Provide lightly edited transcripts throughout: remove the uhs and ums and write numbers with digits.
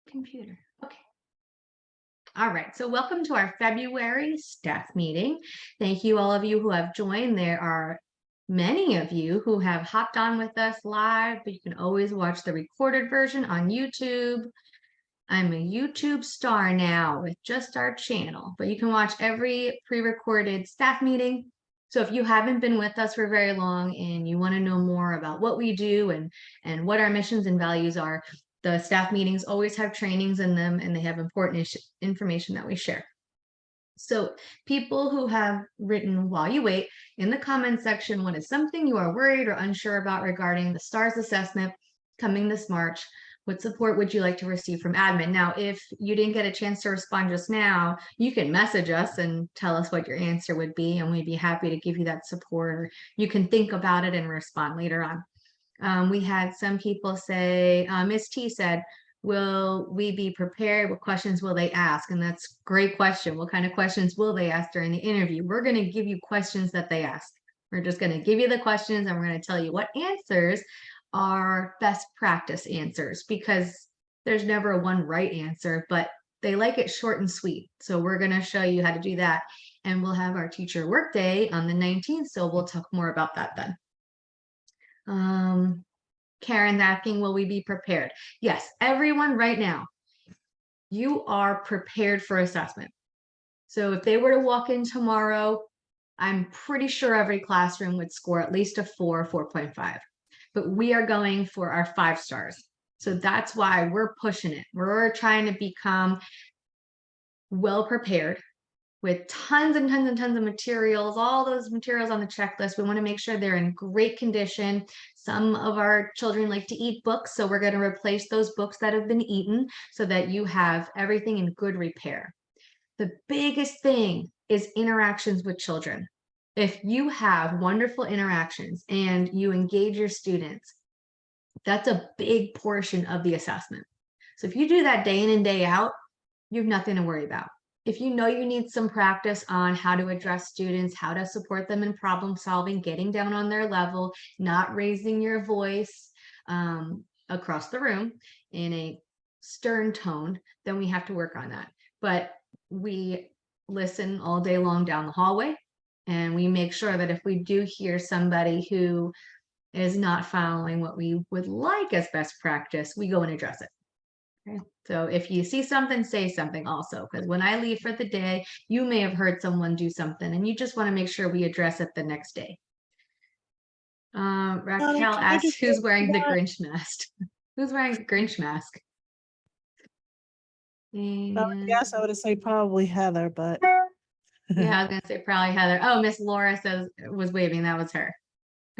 computer. Okay. All right. So welcome to our February staff meeting. Thank you all of you who have joined. There are many of you who have hopped on with us live, but you can always watch the recorded version on YouTube. I'm a YouTube star now with just our channel, but you can watch every pre-recorded staff meeting. So if you haven't been with us for very long and you want to know more about what we do and what our missions and values are, the staff meetings always have trainings in them and they have important information that we share. So people who have written while you wait in the comments section, what is something you are worried or unsure about regarding the STARS assessment coming this March? What support would you like to receive from admin? Now, if you didn't get a chance to respond just now, you can message us and tell us what your answer would be, and we'd be happy to give you that support, or you can think about it and respond later on. We had some people say, Ms. T said, will we be prepared? What questions will they ask? And that's a great question. What kind of questions will they ask during the interview? We're going to give you questions that they ask. We're just going to give you the questions and we're going to tell you what answers are best practice answers, because there's never a one right answer, but they like it short and sweet. So we're going to show you how to do that. And we'll have our teacher work day on the 19th. So we'll talk more about that then. Karen's asking, will we be prepared? Yes, everyone right now, you are prepared for assessment. So if they were to walk in tomorrow, I'm pretty sure every classroom would score at least a 4, 4.5. But we are going for our 5 stars. So that's why we're pushing it. We're trying to become well prepared with tons and tons and tons of materials, all those materials on the checklist. We want to make sure they're in great condition. Some of our children like to eat books, so we're going to replace those books that have been eaten so that you have everything in good repair. The biggest thing is interactions with children. If you have wonderful interactions and you engage your students, that's a big portion of the assessment. So if you do that day in and day out, you have nothing to worry about. If you know you need some practice on how to address students, how to support them in problem solving, getting down on their level, not raising your voice across the room in a stern tone, then we have to work on that. But we listen all day long down the hallway, and we make sure that if we do hear somebody who is not following what we would like as best practice, we go and address it. Okay. So if you see something, say something also, because when I leave for the day, you may have heard someone do something and you just want to make sure we address it the next day. Raquel asks, who's wearing the Grinch mask? Who's wearing the Grinch mask? Yes, I would say probably Heather, but yeah, I was gonna say probably Heather. Oh, Miss Laura was waving. That was her.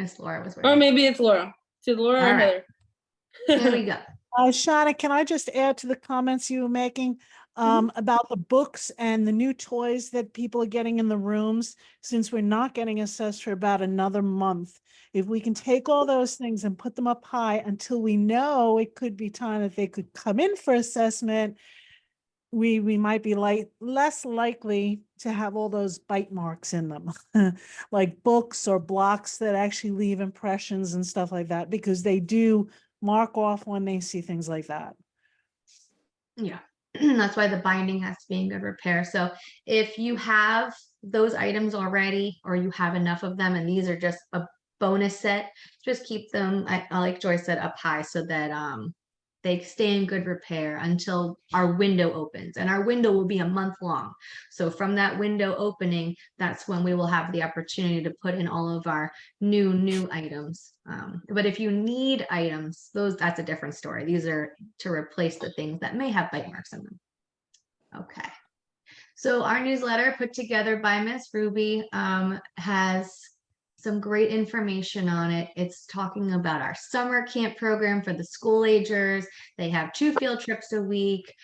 Miss Laura was waving. Or maybe it's Laura. It's Laura or Heather. There we go. Shauna, can I just add to the comments you were making about the books and the new toys that people are getting in the rooms? Since we're not getting assessed for about another month, if we can take all those things and put them up high until we know it could be time that they could come in for assessment, we might be less likely to have all those bite marks in them, like books or blocks that actually leave impressions and stuff like that, because they do mark off when they see things like that. Yeah, that's why the binding has to be in good repair. So if you have those items already, or you have enough of them and these are just a bonus set, just keep them, like Joyce said, up high so that they stay in good repair until our window opens, and our window will be a month long. So from that window opening, that's when we will have the opportunity to put in all of our new items. But if you need items, that's a different story. These are to replace the things that may have bite marks in them. Okay. So our newsletter put together by Miss Ruby has some great information on it. It's talking about our summer camp program for the school agers. They have 2 field trips a week.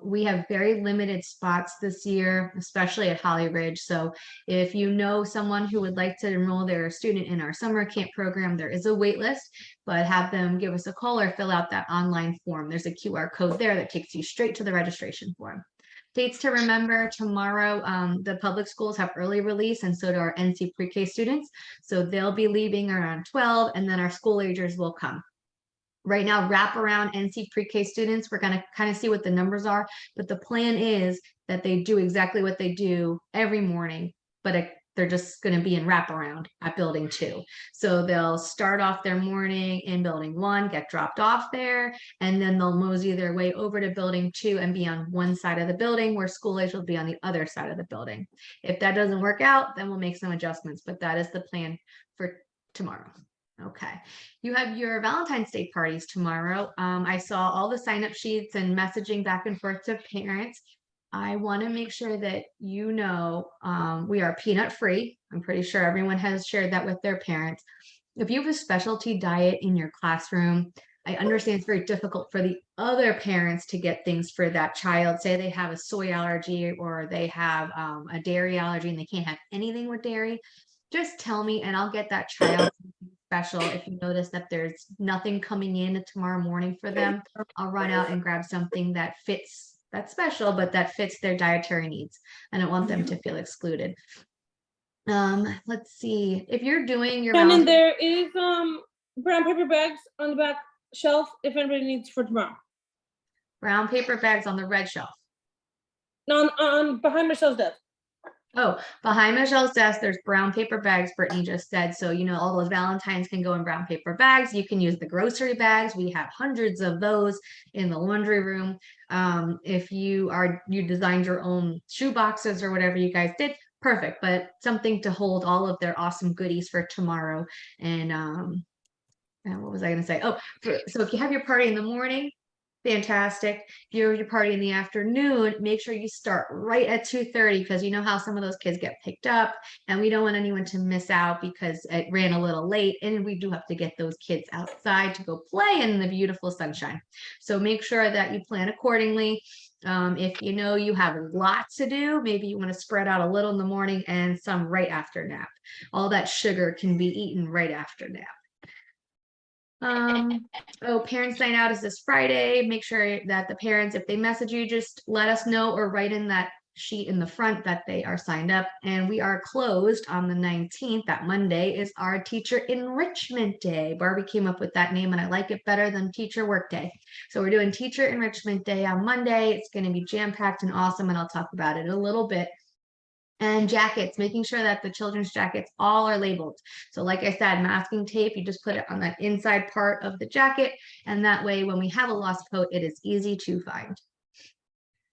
We have very limited spots this year, especially at Holly Ridge. So if you know someone who would like to enroll their student in our summer camp program, there is a wait list, but have them give us a call or fill out that online form. There's a QR code there that takes you straight to the registration form. Dates to remember: tomorrow, the public schools have early release, and so do our NC pre-K students. So they'll be leaving around 12, and then our school agers will come. Right now, wraparound NC pre-K students, we're going to kind of see what the numbers are, but the plan is that they do exactly what they do every morning, but they're just going to be in wraparound at building 2. So they'll start off their morning in building 1, get dropped off there, and then they'll mosey their way over to building 2 and be on one side of the building where school age will be on the other side of the building. If that doesn't work out, then we'll make some adjustments, but that is the plan for tomorrow. Okay, you have your Valentine's Day parties tomorrow. I saw all the sign-up sheets and messaging back and forth to parents. I want to make sure that you know we are peanut free. I'm pretty sure everyone has shared that with their parents. If you have a specialty diet in your classroom, I understand it's very difficult for the other parents to get things for that child. Say they have a soy allergy or they have a dairy allergy and they can't have anything with dairy. Just tell me and I'll get that child special. If you notice that there's nothing coming in tomorrow morning for them, I'll run out and grab something that fits, that's special, but that fits their dietary needs. I don't want them to feel excluded. Let's see. If you're doing your And there is brown paper bags on the back shelf if anybody needs for tomorrow. brown paper bags on the red shelf. No, on behind Michelle's desk. Oh, behind Michelle's desk, there's brown paper bags, Brittany just said. So, you know, all those Valentines can go in brown paper bags. You can use the grocery bags. We have hundreds of those in the laundry room. If you designed your own shoe boxes or whatever you guys did, perfect. But something to hold all of their awesome goodies for tomorrow. And what was I going to say? Oh, so if you have your party in the morning, fantastic. If you have your party in the afternoon, make sure you start right at 2:30 because you know how some of those kids get picked up and we don't want anyone to miss out because it ran a little late and we do have to get those kids outside to go play in the beautiful sunshine. So make sure that you plan accordingly. If you know you have lots to do, maybe you want to spread out a little in the morning and some right after nap. All that sugar can be eaten right after nap. Parents night out is this Friday. Make sure that the parents, if they message you, just let us know or write in that sheet in the front that they are signed up. And we are closed on the 19th. That Monday is our teacher enrichment day. Barbie came up with that name and I like it better than teacher work day. So we're doing teacher enrichment day on Monday. It's going to be jam-packed and awesome. And I'll talk about it in a little bit. And jackets, making sure that the children's jackets all are labeled. So like I said, masking tape, you just put it on that inside part of the jacket. And that way, when we have a lost coat, it is easy to find.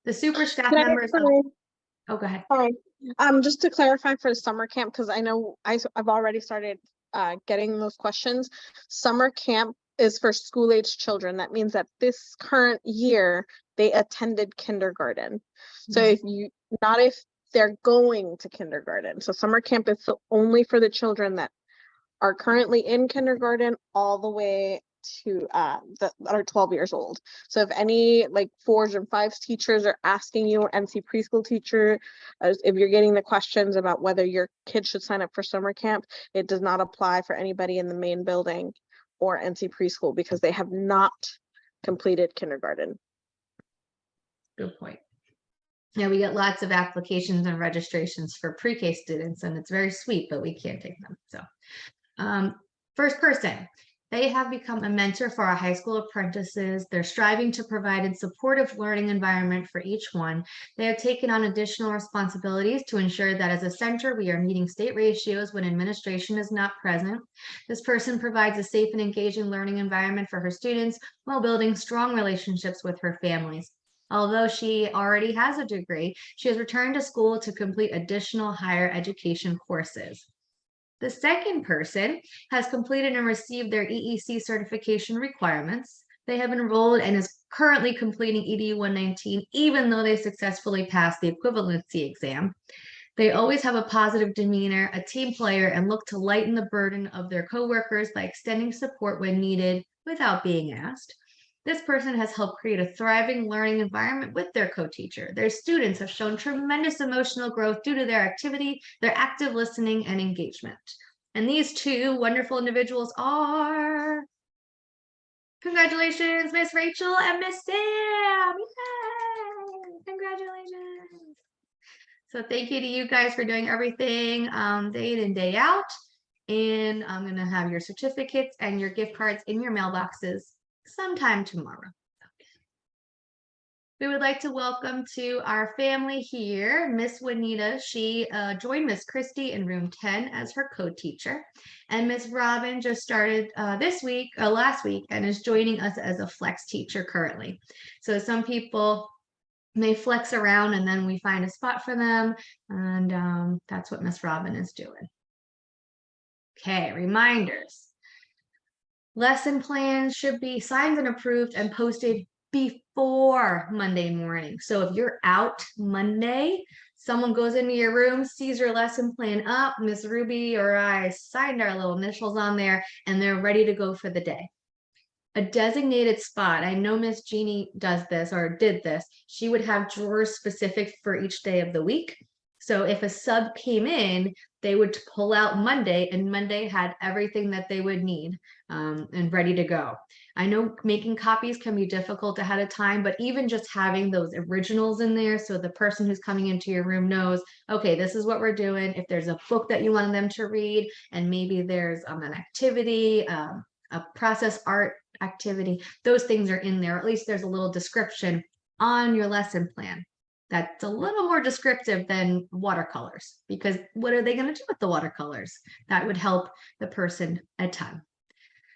The super staff members. Oh, go ahead. Sorry. Just to clarify for the summer camp, because I know I've already started getting those questions. Summer camp is for school age children. That means that this current year, they attended kindergarten. So if they're going to kindergarten. So summer camp is only for the children that are currently in kindergarten all the way to that are 12 years old. So if any like 4s and 5s teachers are asking you, or NC preschool teacher, if you're getting the questions about whether your kid should sign up for summer camp, it does not apply for anybody in the main building or NC preschool because they have not completed kindergarten. Good point. Yeah, we get lots of applications and registrations for pre-K students, and it's very sweet, but we can't take them. So, first person, they have become a mentor for our high school apprentices. They're striving to provide a supportive learning environment for each one. They have taken on additional responsibilities to ensure that as a center, we are meeting state ratios when administration is not present. This person provides a safe and engaging learning environment for her students while building strong relationships with her families. Although she already has a degree, she has returned to school to complete additional higher education courses. The second person has completed and received their EEC certification requirements. They have enrolled and is currently completing EDU 119, even though they successfully passed the equivalency exam. They always have a positive demeanor, a team player, and look to lighten the burden of their coworkers by extending support when needed without being asked. This person has helped create a thriving learning environment with their co-teacher. Their students have shown tremendous emotional growth due to their activity, their active listening and engagement. And these two wonderful individuals are, congratulations, Miss Rachel and Miss Sam. Yay! Congratulations. So thank you to you guys for doing everything day in and day out. And I'm gonna have your certificates and your gift cards in your mailboxes sometime tomorrow. We would like to welcome to our family here, Miss Juanita. She joined Miss Christie in room 10 as her co-teacher. And Miss Robin just started last week, and is joining us as a flex teacher currently. So some people may flex around and then we find a spot for them. And that's what Miss Robin is doing. Okay, reminders. Lesson plans should be signed and approved and posted before Monday morning. So if you're out Monday, someone goes into your room, sees your lesson plan up, Miss Ruby or I signed our little initials on there, and they're ready to go for the day. A designated spot. I know Miss Jeannie does this or did this. She would have drawers specific for each day of the week. So if a sub came in, they would pull out Monday, and Monday had everything that they would need and ready to go. I know making copies can be difficult ahead of time, but even just having those originals in there, so the person who's coming into your room knows, okay, this is what we're doing. If there's a book that you want them to read, and maybe there's an activity, a process art activity, those things are in there. At least there's a little description on your lesson plan that's a little more descriptive than watercolors, because what are they going to do with the watercolors? That would help the person a ton.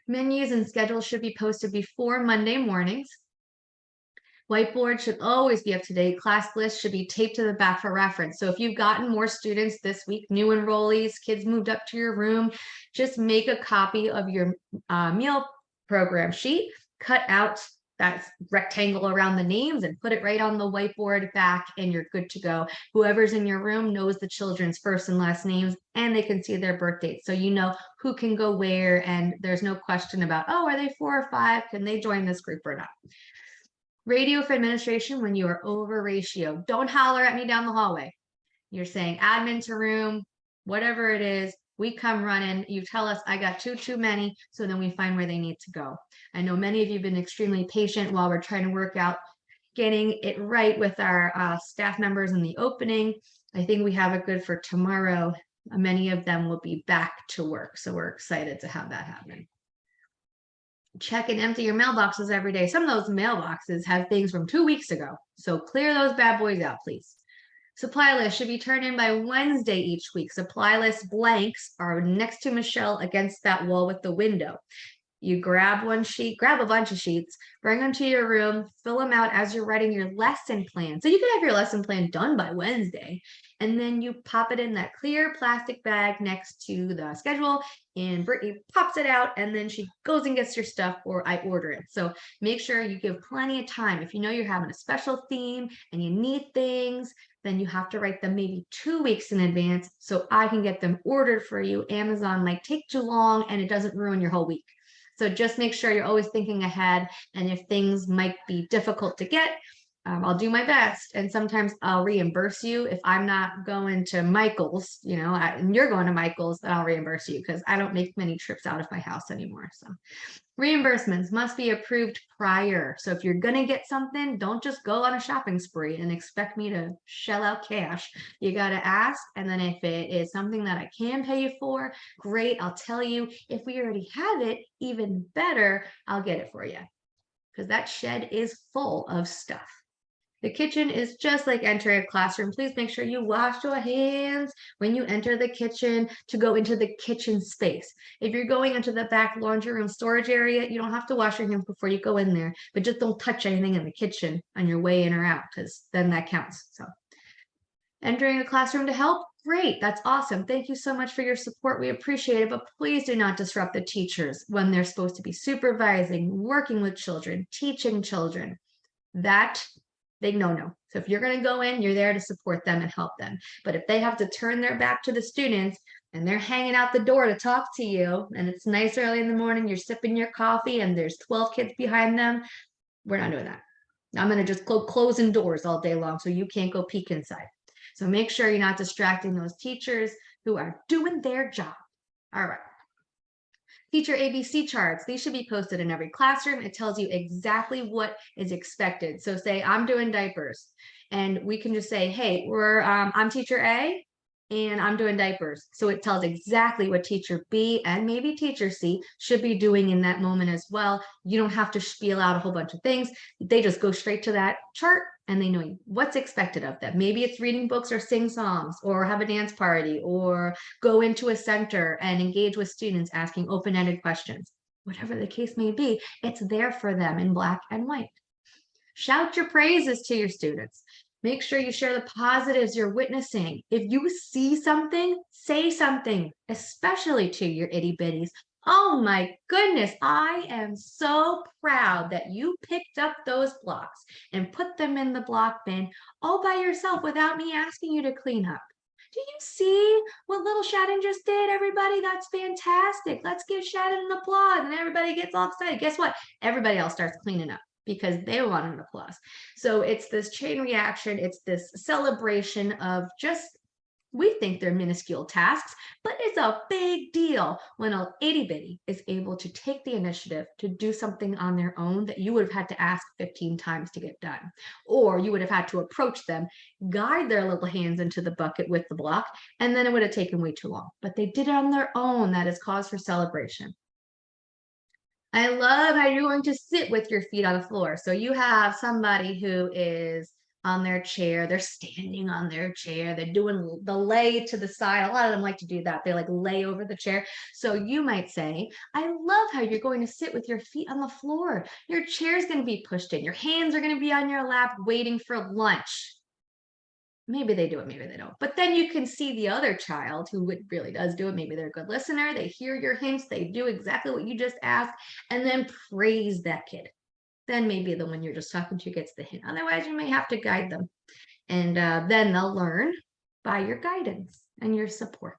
Menus and schedules should be posted before Monday mornings. Whiteboard should always be up to date. Class list should be taped to the back for reference. So if you've gotten more students this week, new enrollees, kids moved up to your room, just make a copy of your meal program sheet, cut out that rectangle around the names and put it right on the whiteboard back, and you're good to go. Whoever's in your room knows the children's first and last names, and they can see their birth dates. So you know who can go where, and there's no question about, oh, are they 4 or 5? Can they join this group or not? Radio for administration when you are over ratio. Don't holler at me down the hallway. You're saying admin to room, whatever it is, we come running, you tell us I got too many, so then we find where they need to go. I know many of you have been extremely patient while we're trying to work out getting it right with our staff members in the opening. I think we have it good for tomorrow. Many of them will be back to work, so we're excited to have that happen. Check and empty your mailboxes every day. Some of those mailboxes have things from 2 weeks ago, so clear those bad boys out, please. Supply list should be turned in by Wednesday each week. Supply list blanks are next to Michelle against that wall with the window. You grab one sheet, grab a bunch of sheets, bring them to your room, fill them out as you're writing your lesson plan. So you can have your lesson plan done by Wednesday, and then you pop it in that clear plastic bag next to the schedule, and Brittany pops it out, and then she goes and gets your stuff, or I order it. So make sure you give plenty of time. If you know you're having a special theme and you need things, then you have to write them maybe 2 weeks in advance so I can get them ordered for you. Amazon might take too long and it doesn't ruin your whole week. So just make sure you're always thinking ahead. And if things might be difficult to get, I'll do my best. And sometimes I'll reimburse you if I'm not going to Michael's, and you're going to Michael's, then I'll reimburse you because I don't make many trips out of my house anymore. So reimbursements must be approved prior. So if you're going to get something, don't just go on a shopping spree and expect me to shell out cash. You got to ask. And then if it is something that I can pay you for, great. I'll tell you. If we already have it, even better, I'll get it for you, because that shed is full of stuff. The kitchen is just like entering a classroom. Please make sure you wash your hands when you enter the kitchen to go into the kitchen space. If you're going into the back laundry room storage area, you don't have to wash your hands before you go in there, but just don't touch anything in the kitchen on your way in or out, because then that counts. So entering a classroom to help, great, that's awesome. Thank you so much for your support. We appreciate it, but please do not disrupt the teachers when they're supposed to be supervising, working with children, teaching children. That big no-no. So if you're going to go in, you're there to support them and help them. But if they have to turn their back to the students and they're hanging out the door to talk to you, and it's nice early in the morning, you're sipping your coffee and there's 12 kids behind them, we're not doing that. I'm going to just closing doors all day long so you can't go peek inside. So make sure you're not distracting those teachers who are doing their job. All right. Teacher ABC charts, these should be posted in every classroom. It tells you exactly what is expected. So say I'm doing diapers, and we can just say, hey, I'm teacher A, and I'm doing diapers. So it tells exactly what teacher B and maybe teacher C should be doing in that moment as well. You don't have to spiel out a whole bunch of things. They just go straight to that chart and they know what's expected of them. Maybe it's reading books or sing songs or have a dance party or go into a center and engage with students asking open-ended questions. Whatever the case may be, it's there for them in black and white. Shout your praises to your students. Make sure you share the positives you're witnessing. If you see something, say something, especially to your itty bitties. Oh my goodness, I am so proud that you picked up those blocks and put them in the block bin all by yourself without me asking you to clean up. Do you see what little Shannon just did, everybody? That's fantastic. Let's give Shannon an applause. And everybody gets all excited. Guess what? Everybody else starts cleaning up because they want an applause. So it's this chain reaction. It's this celebration of just, we think they're minuscule tasks, but it's a big deal when a itty bitty is able to take the initiative to do something on their own that you would have had to ask 15 times to get done. Or you would have had to approach them, guide their little hands into the bucket with the block, and then it would have taken way too long. But they did it on their own. That is cause for celebration. I love how you're going to sit with your feet on the floor. So you have somebody who is on their chair, they're standing on their chair, they're doing the lay to the side. A lot of them like to do that. They like lay over the chair. So you might say, I love how you're going to sit with your feet on the floor. Your chair's going to be pushed in. Your hands are going to be on your lap waiting for lunch. Maybe they do it, maybe they don't. But then you can see the other child who really does do it. Maybe they're a good listener. They hear your hints. They do exactly what you just asked, and then praise that kid. Then maybe the one you're just talking to gets the hint. Otherwise, you may have to guide them. And then they'll learn by your guidance and your support.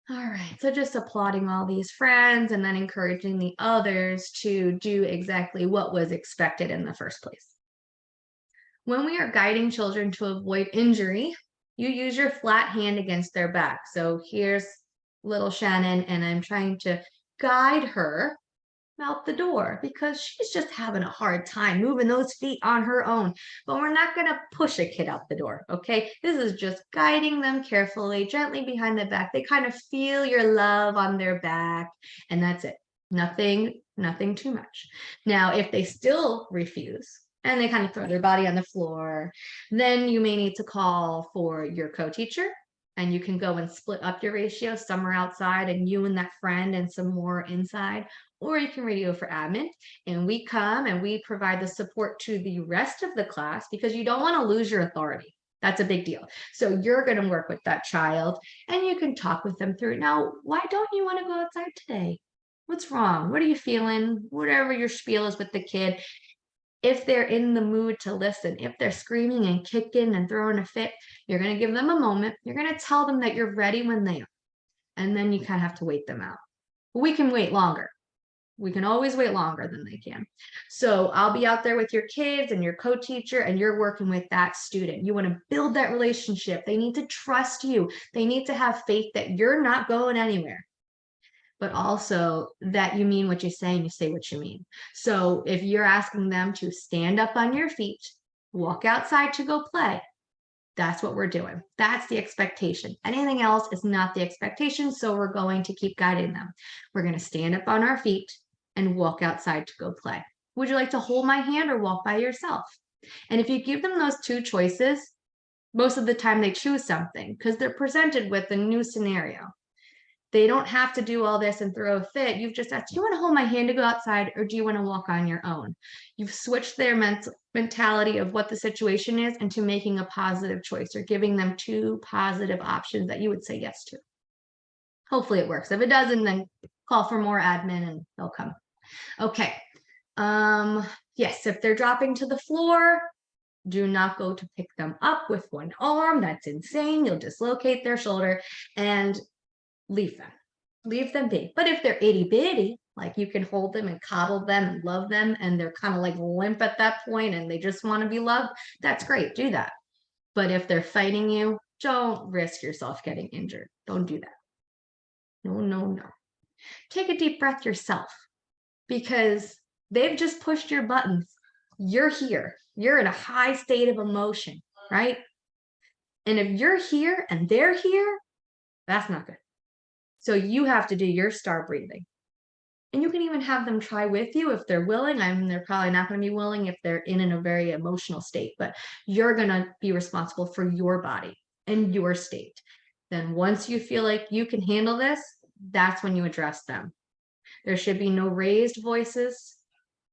All right, so just applauding all these friends and then encouraging the others to do exactly what was expected in the first place. When we are guiding children to avoid injury, you use your flat hand against their back. So here's little Shannon, and I'm trying to guide her out the door because she's just having a hard time moving those feet on her own. But we're not going to push a kid out the door, okay? This is just guiding them carefully, gently behind the back. They kind of feel your love on their back, and that's it. Nothing too much. Now, if they still refuse, and they kind of throw their body on the floor, then you may need to call for your co-teacher, and you can go and split up your ratio. Some are outside and you and that friend and some more inside, or you can radio for admin, and we come and we provide the support to the rest of the class because you don't want to lose your authority. That's a big deal. So you're going to work with that child and you can talk with them through it. Now, why don't you want to go outside today? What's wrong? What are you feeling? Whatever your spiel is with the kid. If they're in the mood to listen, if they're screaming and kicking and throwing a fit, you're going to give them a moment. You're going to tell them that you're ready when they are. And then you kind of have to wait them out. We can wait longer. We can always wait longer than they can. So I'll be out there with your kids and your co-teacher, and you're working with that student. You want to build that relationship. They need to trust you. They need to have faith that you're not going anywhere, but also that you mean what you say and you say what you mean. So if you're asking them to stand up on your feet, walk outside to go play, that's what we're doing. That's the expectation. Anything else is not the expectation. So we're going to keep guiding them. We're going to stand up on our feet and walk outside to go play. Would you like to hold my hand or walk by yourself? And if you give them those two choices, most of the time they choose something because they're presented with a new scenario. They don't have to do all this and throw a fit. You've just asked, do you want to hold my hand to go outside or do you want to walk on your own? You've switched their mentality of what the situation is into making a positive choice or giving them two positive options that you would say yes to. Hopefully it works. If it doesn't, then call for more admin and they'll come. Okay. Yes, if they're dropping to the floor, do not go to pick them up with one arm. That's insane. You'll dislocate their shoulder and leave them be. But if they're itty bitty, like you can hold them and coddle them and love them, and they're kind of like limp at that point and they just want to be loved, that's great. Do that. But if they're fighting you, don't risk yourself getting injured. Don't do that. No. Take a deep breath yourself because they've just pushed your buttons. You're here. You're in a high state of emotion, right? And if you're here and they're here, that's not good. So you have to do your star breathing. And you can even have them try with you if they're willing. I mean, they're probably not going to be willing if they're in a very emotional state, but you're going to be responsible for your body and your state. Then once you feel like you can handle this, that's when you address them. There should be no raised voices,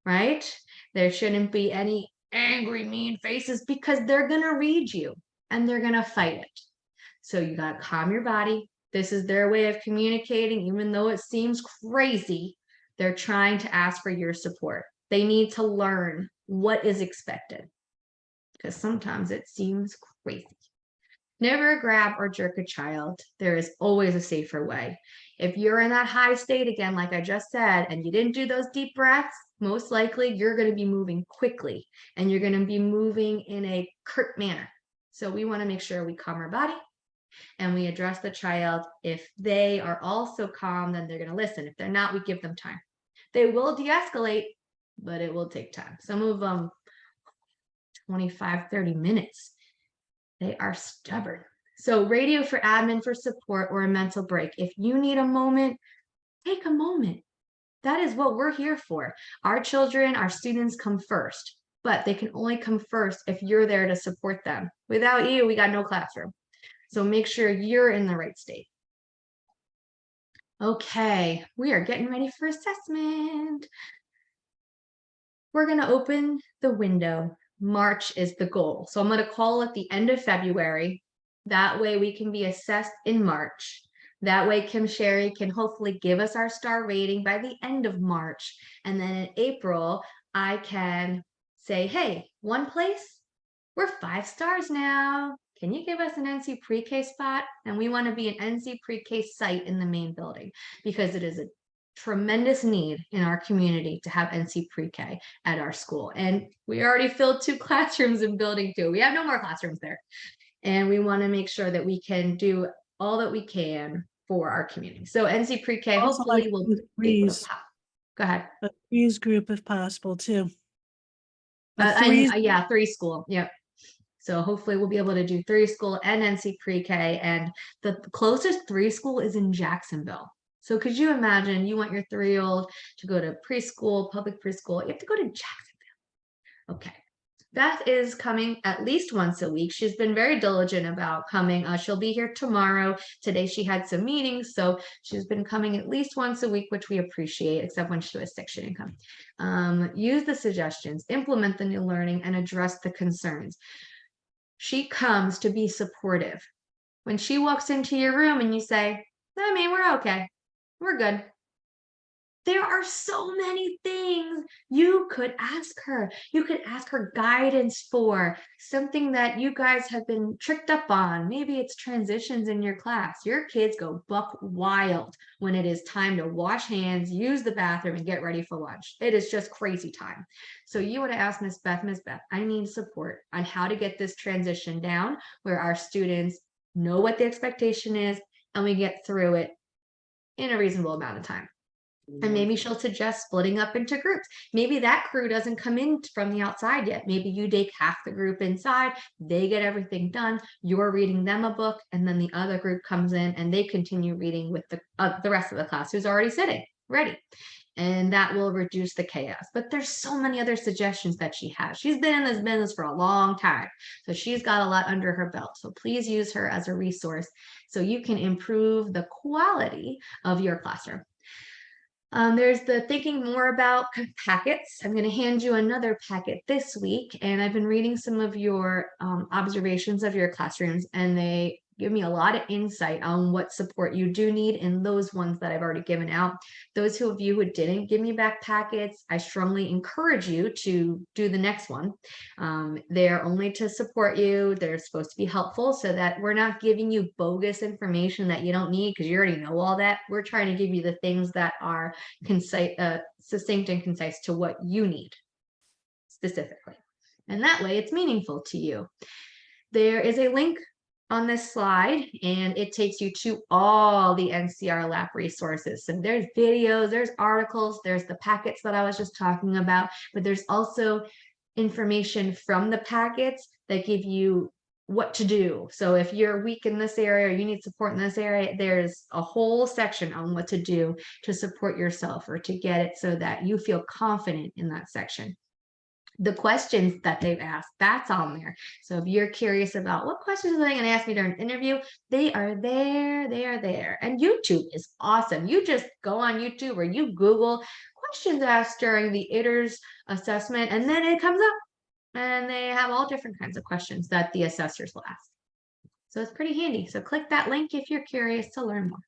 right? There shouldn't be any angry, mean faces because they're going to read you and they're going to fight it. So you got to calm your body. This is their way of communicating, even though it seems crazy. They're trying to ask for your support. They need to learn what is expected because sometimes it seems crazy. Never grab or jerk a child. There is always a safer way. If you're in that high state again, like I just said, and you didn't do those deep breaths, most likely you're going to be moving quickly and you're going to be moving in a curt manner. So we want to make sure we calm our body and we address the child. If they are also calm, then they're going to listen. If they're not, we give them time. They will de-escalate, but it will take time. Some of them 25, 30 minutes. They are stubborn. So radio for admin for support or a mental break. If you need a moment, take a moment. That is what we're here for. Our children, our students come first, but they can only come first if you're there to support them. Without you, we got no classroom. So make sure you're in the right state. Okay, we are getting ready for assessment. We're going to open the window. March is the goal. So I'm going to call it the end of February. That way we can be assessed in March. That way Kim Sherry can hopefully give us our star rating by the end of March. And then in April, I can say, hey, one place, we're 5 stars now. Can you give us an NC pre-K spot? And we want to be an NC pre-K site in the main building because it is a tremendous need in our community to have NC pre-K at our school. And we already filled 2 classrooms in building 2. We have no more classrooms there. And we want to make sure that we can do all that we can for our community. So NC pre-K hopefully will be able to pop. Go ahead. A threes group if possible too. Yeah, 3 school. Yep. So hopefully we'll be able to do 3 school and NC pre-K, and the closest 3 school is in Jacksonville. So could you imagine you want your 3-year-old to go to preschool, public preschool, you have to go to Jacksonville. Okay. Beth is coming at least once a week. She's been very diligent about coming. She'll be here tomorrow. Today she had some meetings, so she's been coming at least once a week, which we appreciate, except when she was sick, she didn't come. Use the suggestions, implement the new learning, and address the concerns. She comes to be supportive. When she walks into your room and you say, I mean, we're okay, we're good. There are so many things you could ask her. You could ask her guidance for something that you guys have been tricked up on. Maybe it's transitions in your class. Your kids go buck wild when it is time to wash hands, use the bathroom, and get ready for lunch. It is just crazy time. So you want to ask Miss Beth, I need support on how to get this transition down where our students know what the expectation is and we get through it in a reasonable amount of time. And maybe she'll suggest splitting up into groups. Maybe that crew doesn't come in from the outside yet. Maybe you take half the group inside, they get everything done, you're reading them a book, and then the other group comes in and they continue reading with the rest of the class who's already sitting, ready. And that will reduce the chaos. But there's so many other suggestions that she has. She's been in this business for a long time, so she's got a lot under her belt. So please use her as a resource so you can improve the quality of your classroom. There's the thinking more about packets. I'm going to hand you another packet this week, and I've been reading some of your observations of your classrooms, and they give me a lot of insight on what support you do need in those ones that I've already given out. Those of you who didn't give me back packets, I strongly encourage you to do the next one. They're only to support you. They're supposed to be helpful so that we're not giving you bogus information that you don't need because you already know all that. We're trying to give you the things that are concise, succinct and concise to what you need specifically. And that way it's meaningful to you. There is a link on this slide, and it takes you to all the NCR LAP resources. So there's videos, there's articles, there's the packets that I was just talking about, but there's also information from the packets that give you what to do. So if you're weak in this area or you need support in this area, there's a whole section on what to do to support yourself or to get it so that you feel confident in that section. The questions that they've asked, that's on there. So if you're curious about what questions are they going to ask me during an interview, they are there. And YouTube is awesome. You just go on YouTube or you Google questions asked during the ITERS assessment, and then it comes up. And they have all different kinds of questions that the assessors will ask. So it's pretty handy. So click that link if you're curious to learn more.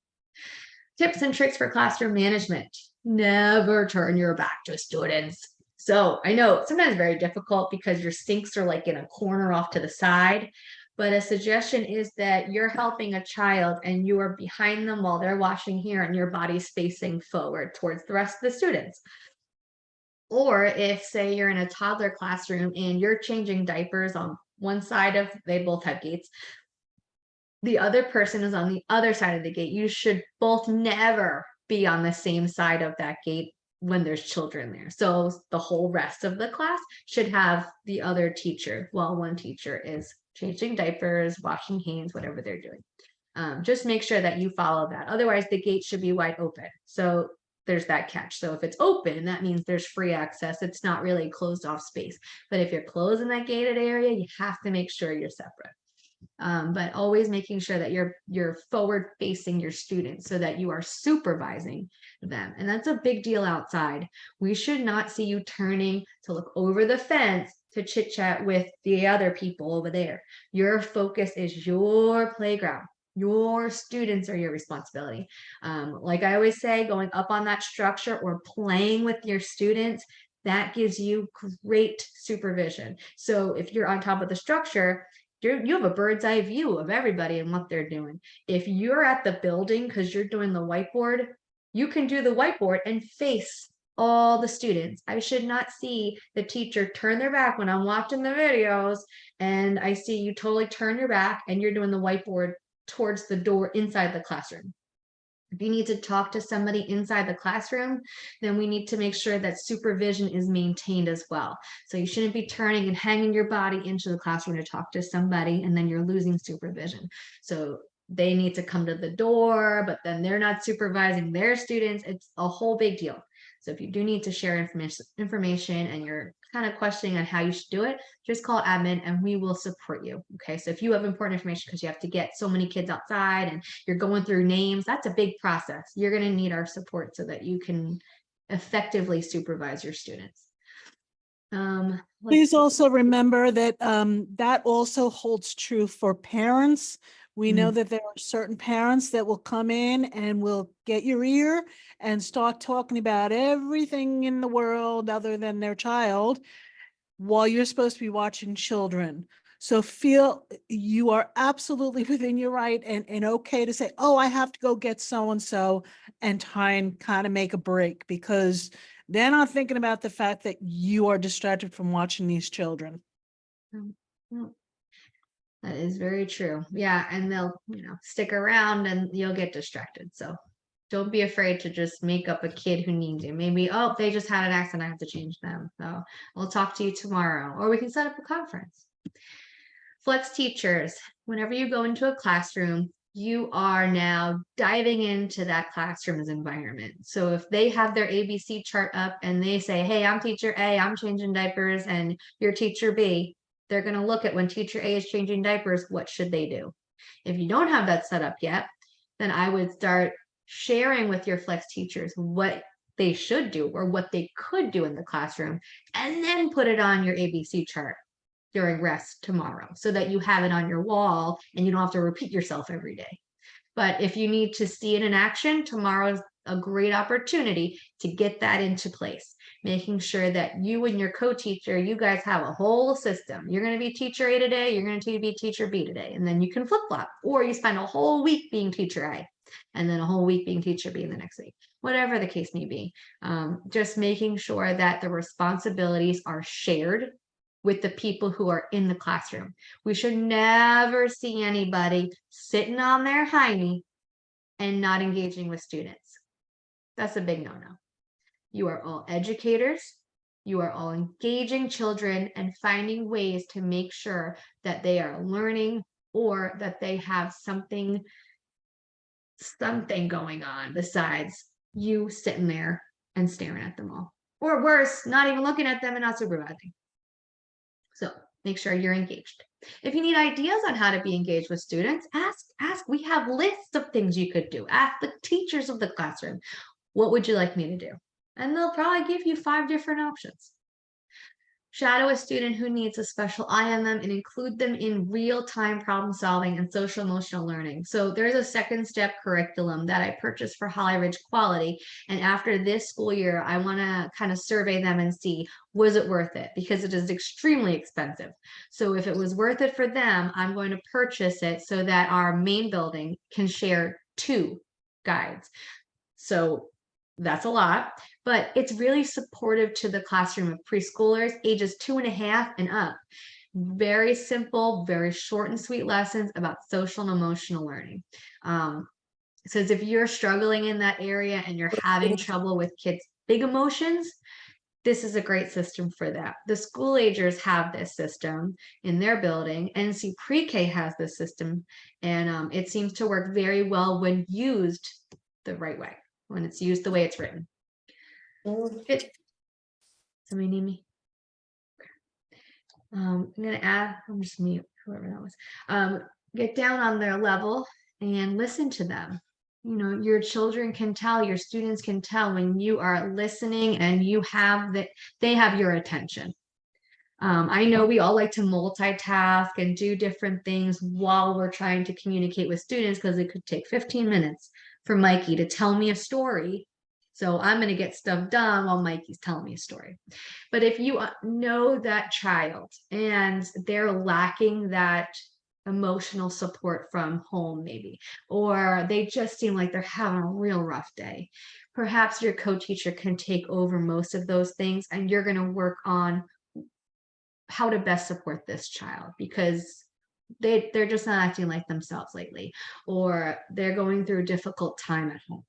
Tips and tricks for classroom management. Never turn your back to students. So I know sometimes very difficult because your sinks are like in a corner off to the side. But a suggestion is that you're helping a child and you are behind them while they're washing here and your body's facing forward towards the rest of the students. Or if, say, you're in a toddler classroom and you're changing diapers on one side of, they both have gates, the other person is on the other side of the gate. You should both never be on the same side of that gate when there's children there. So the whole rest of the class should have the other teacher while one teacher is changing diapers, washing hands, whatever they're doing. Just make sure that you follow that. Otherwise, the gate should be wide open. So there's that catch. So if it's open, that means there's free access. It's not really closed off space. But if you're closing that gated area, you have to make sure you're separate. But always making sure that you're forward facing your students so that you are supervising them. And that's a big deal outside. We should not see you turning to look over the fence to chit chat with the other people over there. Your focus is your playground. Your students are your responsibility. Like I always say, going up on that structure or playing with your students, that gives you great supervision. So if you're on top of the structure, you have a bird's eye view of everybody and what they're doing. If you're at the building because you're doing the whiteboard, you can do the whiteboard and face all the students. I should not see the teacher turn their back when I'm watching the videos and I see you totally turn your back and you're doing the whiteboard towards the door inside the classroom. If you need to talk to somebody inside the classroom, then we need to make sure that supervision is maintained as well. So you shouldn't be turning and hanging your body into the classroom to talk to somebody and then you're losing supervision. So they need to come to the door, but then they're not supervising their students. It's a whole big deal. So if you do need to share information and you're kind of questioning on how you should do it, just call admin and we will support you. Okay, so if you have important information because you have to get so many kids outside and you're going through names, that's a big process. You're going to need our support so that you can effectively supervise your students. Please also remember that that also holds true for parents. We know that there are certain parents that will come in and will get your ear and start talking about everything in the world other than their child while you're supposed to be watching children. So feel you are absolutely within your right and okay to say, oh, I have to go get so-and-so and try and kind of make a break because they're not thinking about the fact that you are distracted from watching these children. That is very true. Yeah, and they'll, stick around and you'll get distracted. So don't be afraid to just make up a kid who needs you. Maybe, oh, they just had an accident, I have to change them. So we'll talk to you tomorrow, or we can set up a conference. Flex teachers, whenever you go into a classroom, you are now diving into that classroom's environment. So if they have their ABC chart up and they say, hey, I'm teacher A, I'm changing diapers, and you're teacher B, they're going to look at when teacher A is changing diapers, what should they do? If you don't have that set up yet, then I would start sharing with your flex teachers what they should do or what they could do in the classroom, and then put it on your ABC chart during rest tomorrow so that you have it on your wall and you don't have to repeat yourself every day. But if you need to see it in action, tomorrow's a great opportunity to get that into place, making sure that you and your co-teacher, you guys have a whole system. You're going to be teacher A today, you're going to be teacher B today, and then you can flip-flop, or you spend a whole week being teacher A and then a whole week being teacher B in the next week, whatever the case may be. Just making sure that the responsibilities are shared with the people who are in the classroom. We should never see anybody sitting on their hiney and not engaging with students. That's a big no-no. You are all educators. You are all engaging children and finding ways to make sure that they are learning or that they have something going on besides you sitting there and staring at them all. Or worse, not even looking at them and not supervising. So make sure you're engaged. If you need ideas on how to be engaged with students, ask. We have lists of things you could do. Ask the teachers of the classroom, what would you like me to do? And they'll probably give you 5 different options. Shadow a student who needs a special eye on them and include them in real-time problem solving and social emotional learning. So there's a second step curriculum that I purchased for Holly Ridge Quality. And after this school year, I want to kind of survey them and see, was it worth it? Because it is extremely expensive. So if it was worth it for them, I'm going to purchase it so that our main building can share 2 guides. So that's a lot, but it's really supportive to the classroom of preschoolers ages 2.5 and up. Very simple, very short and sweet lessons about social and emotional learning. So if you're struggling in that area and you're having trouble with kids' big emotions, this is a great system for that. The school agers have this system in their building. NC Pre-K has this system, and it seems to work very well when used the right way. When it's used the way it's written. Good. Somebody need me? Okay. I'm gonna add, I'm just mute whoever that was. Get down on their level and listen to them. You know, your children can tell, your students can tell when you are listening and you have that, they have your attention. I know we all like to multitask and do different things while we're trying to communicate with students because it could take 15 minutes for Mikey to tell me a story. So I'm going to get stuff done while Mikey's telling me a story. But if you know that child and they're lacking that emotional support from home maybe, or they just seem like they're having a real rough day, perhaps your co-teacher can take over most of those things and you're going to work on how to best support this child because they're just not acting like themselves lately, or they're going through a difficult time at home.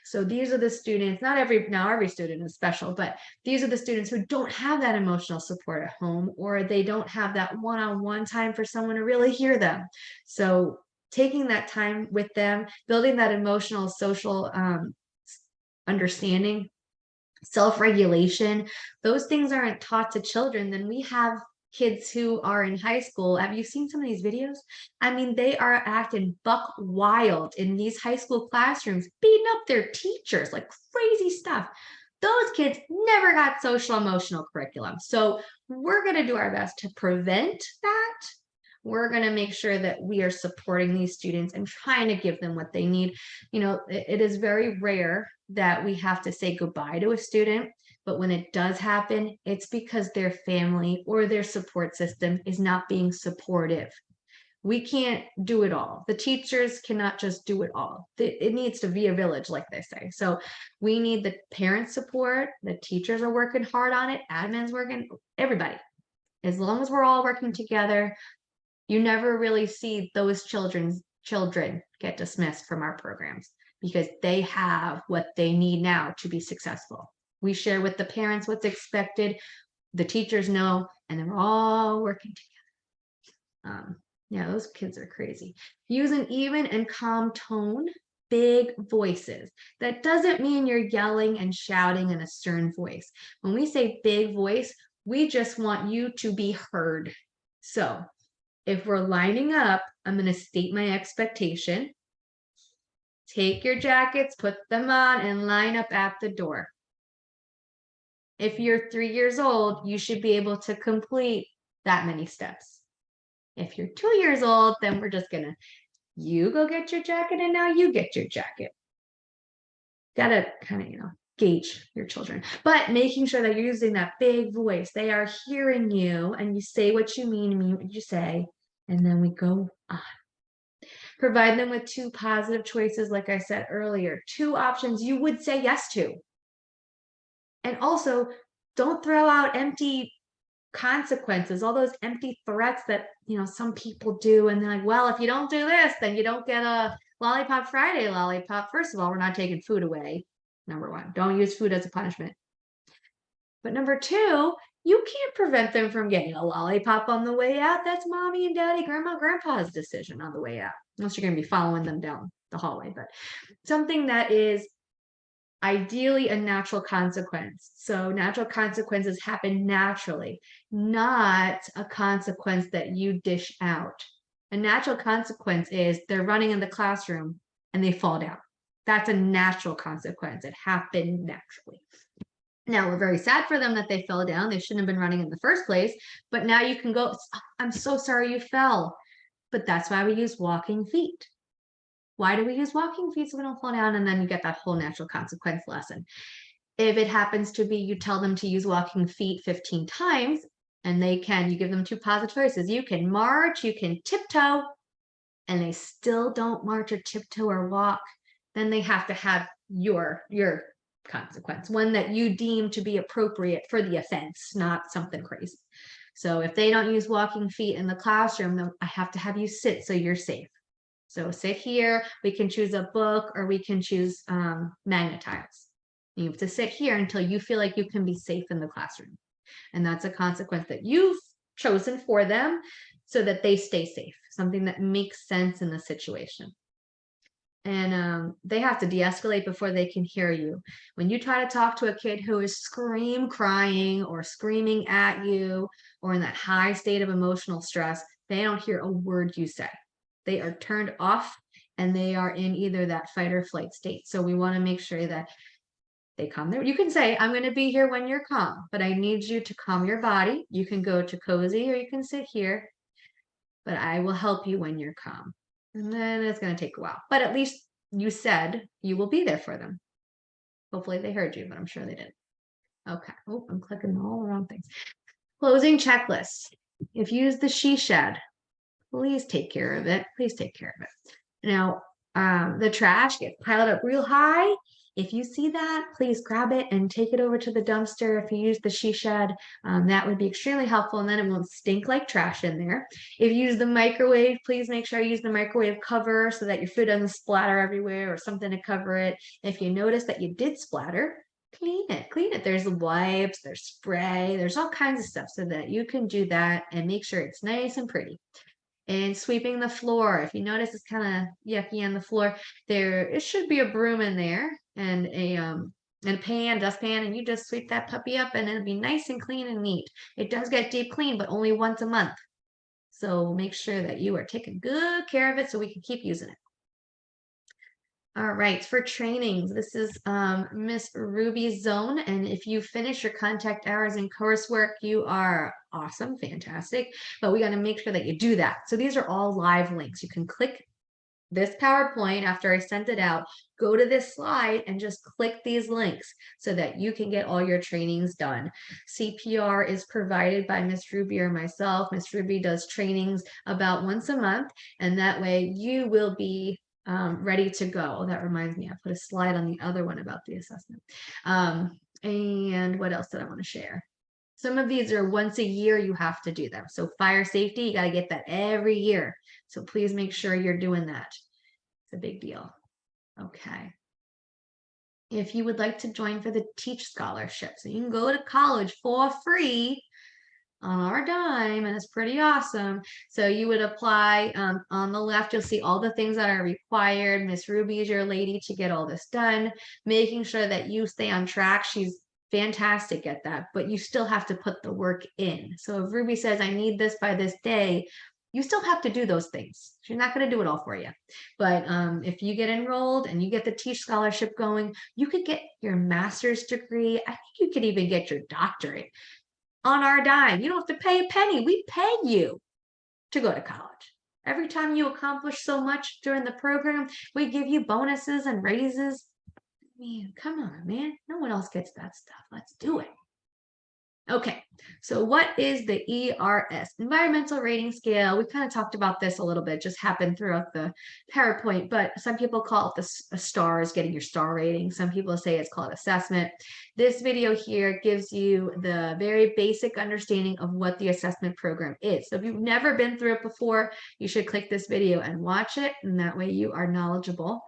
So these are the students, not every student is special, but these are the students who don't have that emotional support at home, or they don't have that one-on-one time for someone to really hear them. So taking that time with them, building that emotional, social understanding, self-regulation, those things aren't taught to children, then we have kids who are in high school. Have you seen some of these videos? I mean, they are acting buck wild in these high school classrooms, beating up their teachers, like crazy stuff. Those kids never got social emotional curriculum. So we're going to do our best to prevent that. We're going to make sure that we are supporting these students and trying to give them what they need. You know, it is very rare that we have to say goodbye to a student, but when it does happen, it's because their family or their support system is not being supportive. We can't do it all. The teachers cannot just do it all. It needs to be a village, like they say. So we need the parent support. The teachers are working hard on it. Admin's working, everybody. As long as we're all working together, you never really see those children get dismissed from our programs because they have what they need now to be successful. We share with the parents what's expected, the teachers know, and they're all working together. Yeah, those kids are crazy. Use an even and calm tone, big voices. That doesn't mean you're yelling and shouting in a stern voice. When we say big voice, we just want you to be heard. So if we're lining up, I'm going to state my expectation. Take your jackets, put them on, and line up at the door. If you're 3 years old, you should be able to complete that many steps. If you're 2 years old, then we're just gonna, you go get your jacket and now you get your jacket. Gotta kind of, you know, gauge your children, but making sure that you're using that big voice. They are hearing you and you say what you mean what you say, and then we go on. Provide them with 2 positive choices, like I said earlier, 2 options you would say yes to. And also, don't throw out empty consequences, all those empty threats that, you know, some people do. And they're like, well, if you don't do this, then you don't get a Lollipop Friday lollipop. First of all, we're not taking food away. Number 1, don't use food as a punishment. But number two, you can't prevent them from getting a lollipop on the way out. That's mommy and daddy, grandma, grandpa's decision on the way out, unless you're going to be following them down the hallway. But something that is ideally a natural consequence. So natural consequences happen naturally, not a consequence that you dish out. A natural consequence is they're running in the classroom and they fall down. That's a natural consequence. It happened naturally. Now, we're very sad for them that they fell down. They shouldn't have been running in the first place, but now you can go, I'm so sorry you fell. But that's why we use walking feet. Why do we use walking feet? So we don't fall down, and then you get that whole natural consequence lesson. If it happens to be you tell them to use walking feet 15 times, and you give them two positive choices. You can march, you can tiptoe, and they still don't march or tiptoe or walk, then they have to have your consequence, one that you deem to be appropriate for the offense, not something crazy. So if they don't use walking feet in the classroom, then I have to have you sit so you're safe. So sit here, we can choose a book, or we can choose magnetiles. You have to sit here until you feel like you can be safe in the classroom. And that's a consequence that you've chosen for them so that they stay safe, something that makes sense in the situation. And they have to de-escalate before they can hear you. When you try to talk to a kid who is crying or screaming at you, or in that high state of emotional stress, they don't hear a word you say. They are turned off and they are in either that fight or flight state. So we want to make sure that they calm there. You can say, I'm going to be here when you're calm, but I need you to calm your body. You can go to cozy or you can sit here, but I will help you when you're calm. And then it's going to take a while, but at least you said you will be there for them. Hopefully they heard you, but I'm sure they did. Okay. Oh, I'm clicking all the wrong things. Closing checklists. If you use the she shed, please take care of it. Please take care of it. Now, the trash gets piled up real high. If you see that, please grab it and take it over to the dumpster. If you use the she shed, that would be extremely helpful, and then it won't stink like trash in there. If you use the microwave, please make sure you use the microwave cover so that your food doesn't splatter everywhere, or something to cover it. If you notice that you did splatter, clean it. There's wipes, there's spray, there's all kinds of stuff so that you can do that and make sure it's nice and pretty. And sweeping the floor. If you notice it's kind of yucky on the floor, it should be a broom in there and a dustpan, and you just sweep that puppy up and it'll be nice and clean and neat. It does get deep clean, but only once a month. So make sure that you are taking good care of it so we can keep using it. All right, for trainings, this is Miss Ruby's zone. And if you finish your contact hours and coursework, you are awesome, fantastic. But we got to make sure that you do that. So these are all live links. You can click this PowerPoint after I sent it out, go to this slide and just click these links so that you can get all your trainings done. CPR is provided by Miss Ruby or myself. Miss Ruby does trainings about once a month, and that way you will be ready to go. That reminds me, I put a slide on the other one about the assessment. And what else did I want to share? Some of these are once a year you have to do them. So fire safety, you got to get that every year. So please make sure you're doing that. It's a big deal. Okay. If you would like to join for the Teach Scholarship, so you can go to college for free on our dime, and it's pretty awesome. So you would apply. On the left, you'll see all the things that are required. Miss Ruby is your lady to get all this done, making sure that you stay on track. She's fantastic at that, but you still have to put the work in. So if Ruby says, I need this by this day, you still have to do those things. She's not going to do it all for you. But if you get enrolled and you get the Teach Scholarship going, you could get your master's degree. I think you could even get your doctorate on our dime. You don't have to pay a penny. We pay you to go to college. Every time you accomplish so much during the program, we give you bonuses and raises. I mean, come on, man. No one else gets that stuff. Let's do it. Okay, so what is the ERS, Environmental Rating Scale? We kind of talked about this a little bit, just happened throughout the PowerPoint, but some people call it the stars, getting your star rating. Some people say it's called assessment. This video here gives you the very basic understanding of what the assessment program is. So if you've never been through it before, you should click this video and watch it, and that way you are knowledgeable.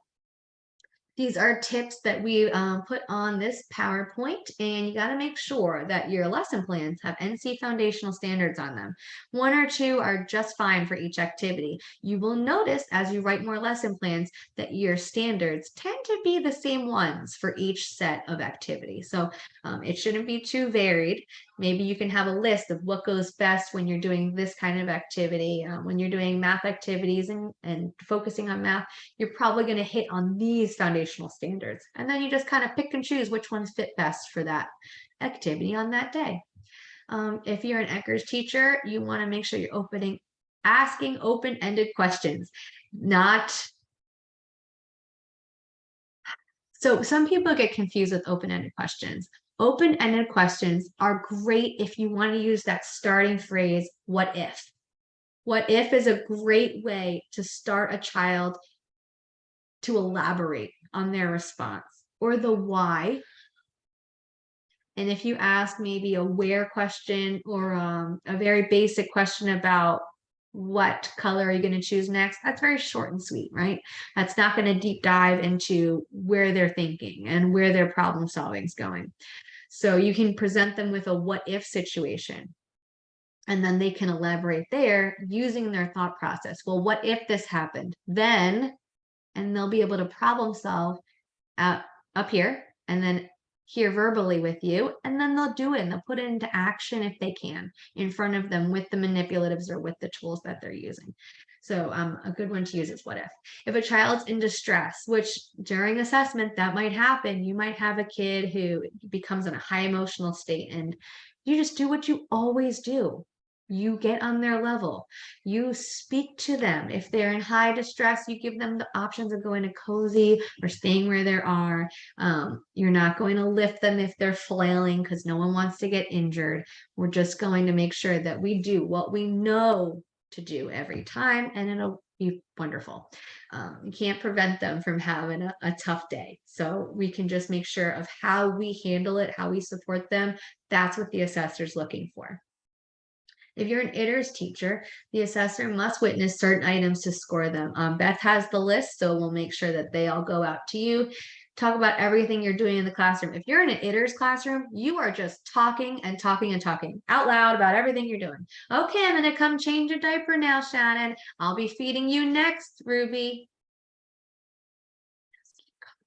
These are tips that we put on this PowerPoint, and you got to make sure that your lesson plans have NC foundational standards on them. 1 or 2 are just fine for each activity. You will notice as you write more lesson plans that your standards tend to be the same ones for each set of activity. So it shouldn't be too varied. Maybe you can have a list of what goes best when you're doing this kind of activity. When you're doing math activities and focusing on math, you're probably going to hit on these foundational standards. And then you just kind of pick and choose which ones fit best for that activity on that day. If you're an ECHRS teacher, you want to make sure you're asking open-ended questions, So some people get confused with open-ended questions. Open-ended questions are great if you want to use that starting phrase, what if? What if is a great way to start a child to elaborate on their response, or the why. And if you ask maybe a where question or a very basic question about what color are you going to choose next, that's very short and sweet, right? That's not going to deep dive into where they're thinking and where their problem solving is going. So you can present them with a what if situation, and then they can elaborate there using their thought process. Well, what if this happened? Then, and they'll be able to problem solve up here and then here verbally with you, and then they'll do it and they'll put it into action if they can in front of them with the manipulatives or with the tools that they're using. So a good one to use is what if. If a child's in distress, which during assessment that might happen, you might have a kid who becomes in a high emotional state, and you just do what you always do. You get on their level. You speak to them. If they're in high distress, you give them the options of going to cozy or staying where they are. You're not going to lift them if they're flailing because no one wants to get injured. We're just going to make sure that we do what we know to do every time, and it'll be wonderful. You can't prevent them from having a tough day. So we can just make sure of how we handle it, how we support them. That's what the assessor's looking for. If you're an ITERS teacher, the assessor must witness certain items to score them. Beth has the list, so we'll make sure that they all go out to you. Talk about everything you're doing in the classroom. If you're in an ITERS classroom, you are just talking and talking and talking out loud about everything you're doing. Okay, I'm gonna come change your diaper now, Shannon. I'll be feeding you next, Ruby.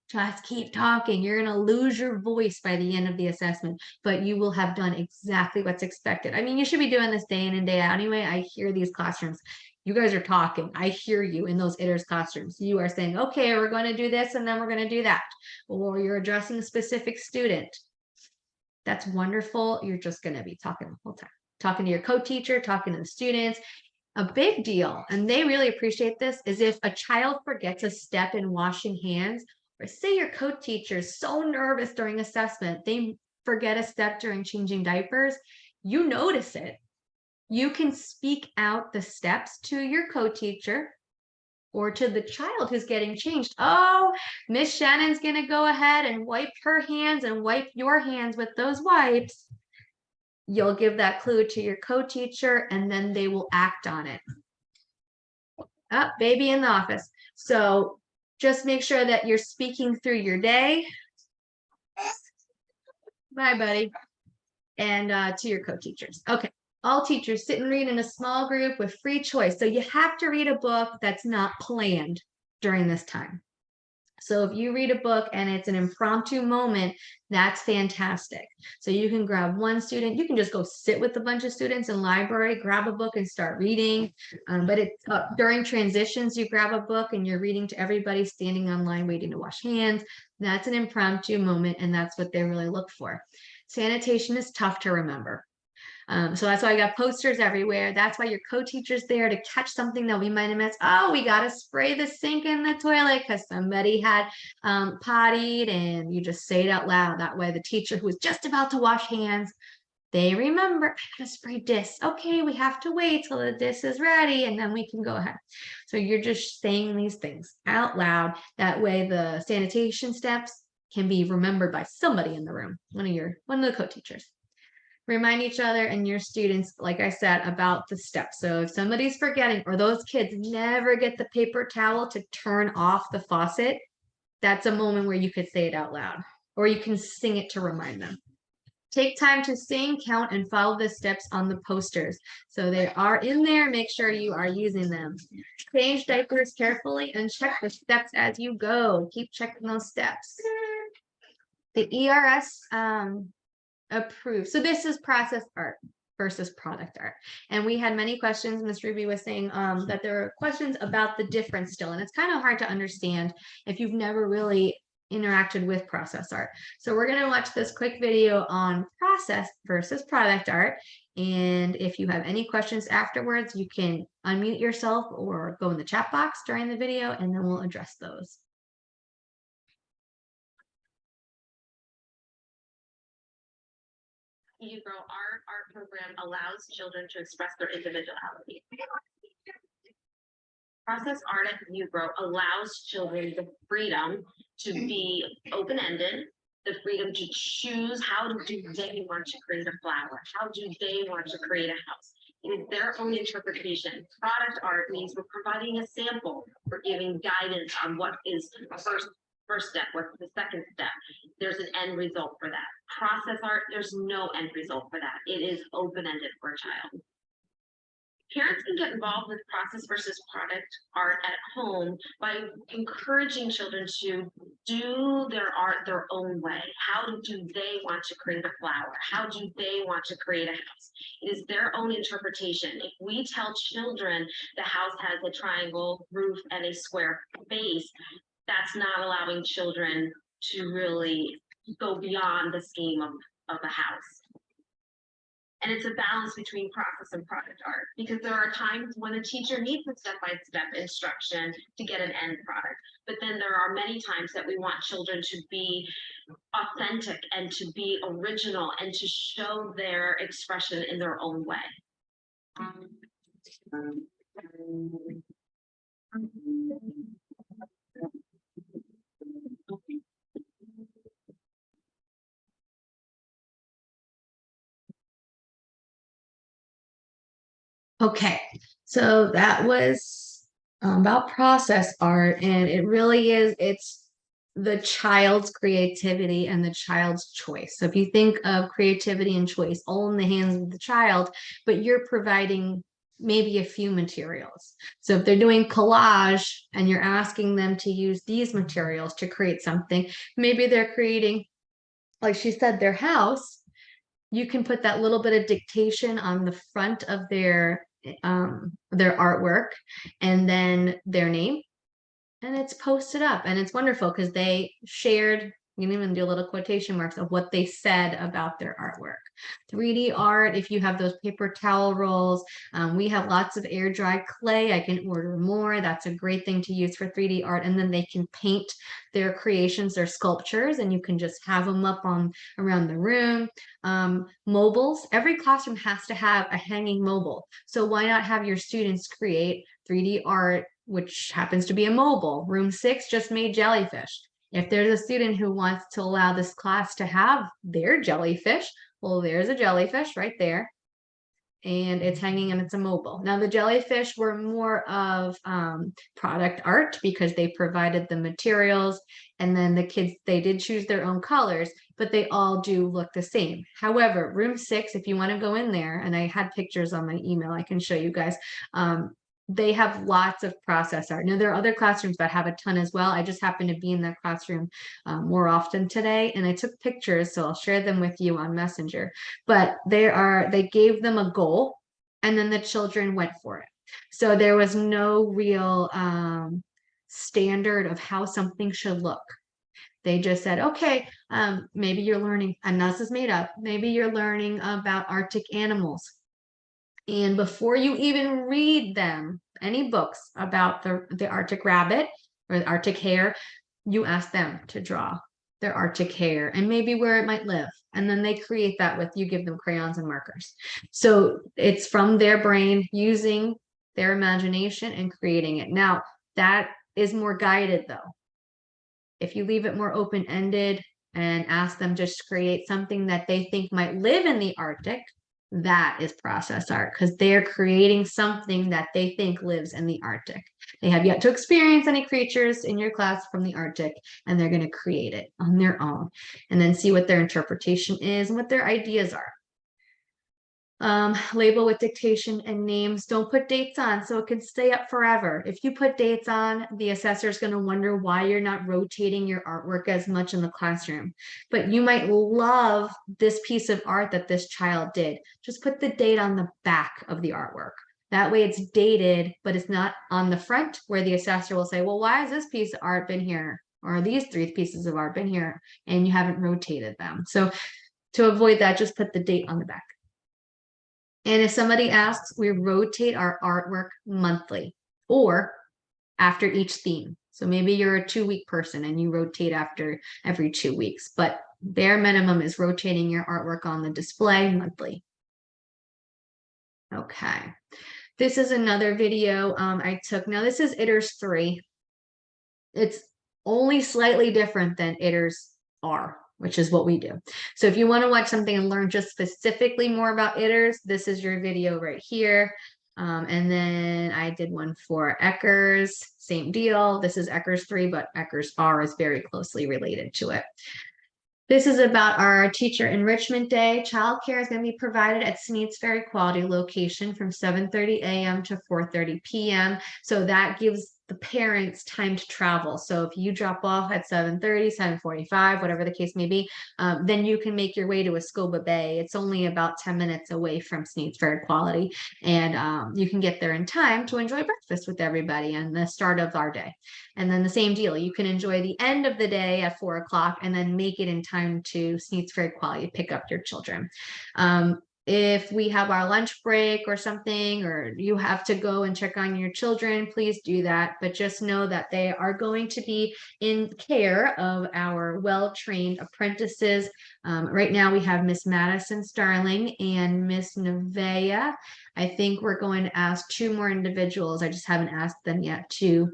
Just keep talking. You're going to lose your voice by the end of the assessment, but you will have done exactly what's expected. I mean, you should be doing this day in and day out anyway. I hear these classrooms. You guys are talking. I hear you in those ITERS classrooms. You are saying, okay, we're going to do this and then we're going to do that. Or you're addressing a specific student. That's wonderful. You're just going to be talking the whole time. Talking to your co-teacher, talking to the students. A big deal, and they really appreciate this, is if a child forgets a step in washing hands, or say your co-teacher is so nervous during assessment, they forget a step during changing diapers, you notice it. You can speak out the steps to your co-teacher or to the child who's getting changed. Oh, Miss Shannon's gonna go ahead and wipe her hands and wipe your hands with those wipes. You'll give that clue to your co-teacher and then they will act on it. Oh, baby in the office. So just make sure that you're speaking through your day. Bye, buddy. And to your co-teachers. Okay, all teachers sit and read in a small group with free choice. So you have to read a book that's not planned during this time. So if you read a book and it's an impromptu moment, that's fantastic. So you can grab one student, you can just go sit with a bunch of students in library, grab a book and start reading. But it's during transitions, you grab a book and you're reading to everybody standing online waiting to wash hands. That's an impromptu moment, and that's what they really look for. Sanitation is tough to remember. So that's why I got posters everywhere. That's why your co-teacher's there to catch something that we might have missed. Oh, we got to spray the sink in the toilet because somebody had pottied, and you just say it out loud. That way the teacher who was just about to wash hands, they remember, I got to spray this. Okay, we have to wait till the dish is ready and then we can go ahead. So you're just saying these things out loud. That way the sanitation steps can be remembered by somebody in the room, one of the co-teachers. Remind each other and your students, like I said, about the steps. So if somebody's forgetting, or those kids never get the paper towel to turn off the faucet, that's a moment where you could say it out loud, or you can sing it to remind them. Take time to sing, count, and follow the steps on the posters. So they are in there. Make sure you are using them. Change diapers carefully and check the steps as you go. Keep checking those steps. The ERS approved. So this is process art versus product art. And we had many questions. Ms. Ruby was saying that there are questions about the difference still. And it's kind of hard to understand if you've never really interacted with process art. So we're going to watch this quick video on process versus product art. And if you have any questions afterwards, you can unmute yourself or go in the chat box during the video, and then we'll address those. You Grow art program allows children to express their individuality. Process art at You Grow allows children the freedom to be open-ended, the freedom to choose how do they want to create a flower, how do they want to create a house. It is their own interpretation. Product art means we're providing a sample, we're giving guidance on what is the first step, what's the second step. There's an end result for that. Process art, there's no end result for that. It is open-ended for a child. Parents can get involved with process versus product art at home by encouraging children to do their art their own way. How do they want to create a flower? How do they want to create a house? It is their own interpretation. If we tell children the house has a triangle roof and a square base, that's not allowing children to really go beyond the scheme of the house. And it's a balance between process and product art, because there are times when a teacher needs a step-by-step instruction to get an end product. But then there are many times that we want children to be authentic and to be original and to show their expression in their own way. Okay, so that was about process art, and it really is, it's the child's creativity and the child's choice. So if you think of creativity and choice all in the hands of the child, but you're providing maybe a few materials. So if they're doing collage and you're asking them to use these materials to create something, maybe they're creating, like she said, their house. You can put that little bit of dictation on the front of their artwork and then their name, and it's posted up, and it's wonderful because they shared, you can even do little quotation marks of what they said about their artwork. 3D art, if you have those paper towel rolls, we have lots of air dry clay. I can order more. That's a great thing to use for 3D art. And then they can paint their creations, their sculptures, and you can just have them up on around the room. Mobiles, every classroom has to have a hanging mobile. So why not have your students create 3D art, which happens to be a mobile? Room 6 just made jellyfish. If there's a student who wants to allow this class to have their jellyfish, well, there's a jellyfish right there, and it's hanging and it's a mobile. Now the jellyfish were more of product art because they provided the materials, and then the kids, they did choose their own colors, but they all do look the same. However, room 6, if you want to go in there, and I had pictures on my email, I can show you guys. They have lots of process art. Now there are other classrooms that have a ton as well. I just happen to be in that classroom more often today, and I took pictures, so I'll share them with you on Messenger. But they gave them a goal, and then the children went for it. So there was no real standard of how something should look. They just said, okay, maybe you're learning, and this is made up, maybe you're learning about Arctic animals. And before you even read them, any books about the Arctic rabbit or the Arctic hare, you ask them to draw their Arctic hare and maybe where it might live. And then they create that with, you give them crayons and markers. So it's from their brain using their imagination and creating it. Now, that is more guided though. If you leave it more open-ended and ask them just to create something that they think might live in the Arctic, That is process art because they're creating something that they think lives in the Arctic. They have yet to experience any creatures in your class from the Arctic, and they're going to create it on their own and then see what their interpretation is and what their ideas are. Label with dictation and names. Don't put dates on so it can stay up forever. If you put dates on, the assessor is going to wonder why you're not rotating your artwork as much in the classroom. But you might love this piece of art that this child did. Just put the date on the back of the artwork. That way it's dated, but it's not on the front where the assessor will say, well, why has this piece of art been here? Or these 3 pieces of art been here? And you haven't rotated them. So to avoid that, just put the date on the back. And if somebody asks, we rotate our artwork monthly or after each theme. So maybe you're a 2-week person and you rotate after every 2 weeks, but bare minimum is rotating your artwork on the display monthly. Okay. This is another video I took. Now this is ITERS 3. It's only slightly different than ITERS R, which is what we do. So if you want to watch something and learn just specifically more about ITERS, this is your video right here. And then I did one for ECHRS, same deal. This is ECHRS 3, but ECHRS R is very closely related to it. This is about our Teacher Enrichment Day. Childcare is going to be provided at Sneads Ferry Quality location from 7:30 a.m. to 4:30 p.m. So that gives the parents time to travel. So if you drop off at 7:30, 7:45, whatever the case may be, then you can make your way to Escoba Bay. It's only about 10 minutes away from Sneads Ferry Quality, and you can get there in time to enjoy breakfast with everybody and the start of our day. And then the same deal, you can enjoy the end of the day at 4 o'clock and then make it in time to Sneads Ferry Quality, pick up your children. If we have our lunch break or something, or you have to go and check on your children, please do that. But just know that they are going to be in care of our well-trained apprentices. Right now we have Miss Madison Starling and Miss Nevaeh. I think we're going to ask 2 more individuals. I just haven't asked them yet to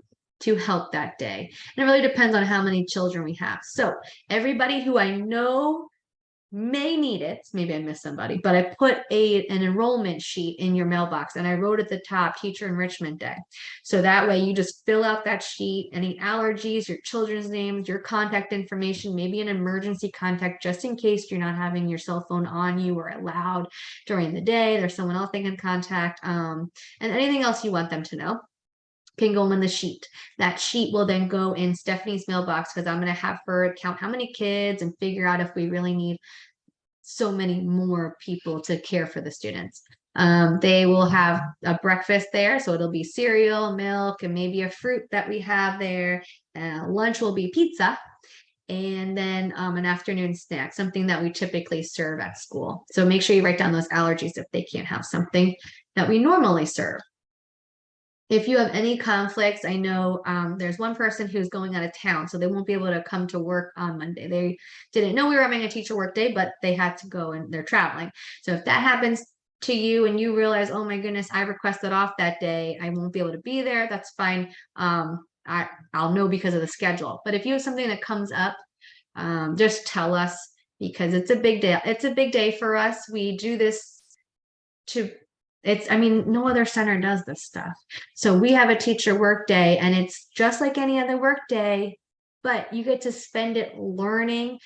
help that day. And it really depends on how many children we have. So everybody who I know may need it, maybe I missed somebody, but I put an enrollment sheet in your mailbox and I wrote at the top Teacher Enrichment Day. So that way you just fill out that sheet, any allergies, your children's names, your contact information, maybe an emergency contact just in case you're not having your cell phone on you or loud during the day. There's someone else they can contact, and anything else you want them to know can go in the sheet. That sheet will then go in Stephanie's mailbox because I'm going to have her count how many kids and figure out if we really need so many more people to care for the students. They will have a breakfast there, so it'll be cereal, milk, and maybe a fruit that we have there. Lunch will be pizza, and then an afternoon snack, something that we typically serve at school. So make sure you write down those allergies if they can't have something that we normally serve. If you have any conflicts, I know there's one person who's going out of town, so they won't be able to come to work on Monday. They didn't know we were having a teacher work day, but they had to go and they're traveling. So if that happens to you and you realize, oh my goodness, I requested off that day, I won't be able to be there, that's fine. I'll know because of the schedule. But if you have something that comes up, just tell us because it's a big day. It's a big day for us. We do this I mean, no other center does this stuff. So we have a teacher work day and it's just like any other work day, but you get to spend it learning,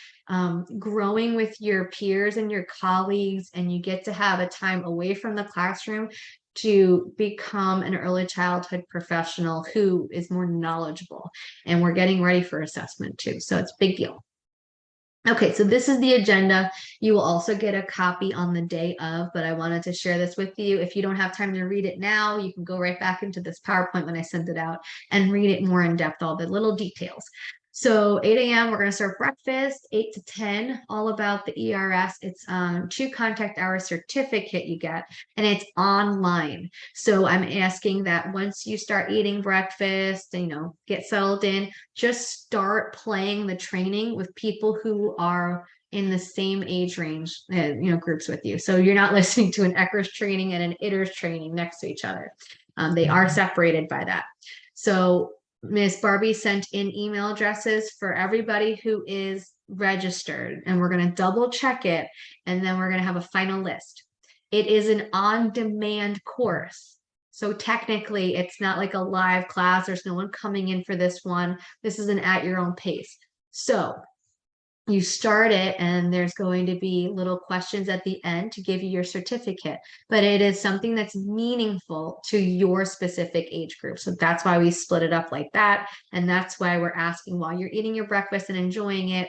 growing with your peers and your colleagues, and you get to have a time away from the classroom to become an early childhood professional who is more knowledgeable. And we're getting ready for assessment too. So it's a big deal. Okay, so this is the agenda. You will also get a copy on the day of, but I wanted to share this with you. If you don't have time to read it now, you can go right back into this PowerPoint when I send it out and read it more in depth, all the little details. So 8 a.m. we're going to serve breakfast, 8 to 10, all about the ERS. It's 2 contact hour certificate you get, and it's online. So I'm asking that once you start eating breakfast, get settled in, just start playing the training with people who are in the same age range, groups with you. So you're not listening to an ECHRS training and an ITERS training next to each other. They are separated by that. So Miss Barbie sent in email addresses for everybody who is registered, and we're going to double check it, and then we're going to have a final list. It is an on-demand course. So technically, it's not like a live class. There's no one coming in for this one. This is an at your own pace. So you start it and there's going to be little questions at the end to give you your certificate, but it is something that's meaningful to your specific age group. So that's why we split it up like that. And that's why we're asking while you're eating your breakfast and enjoying it,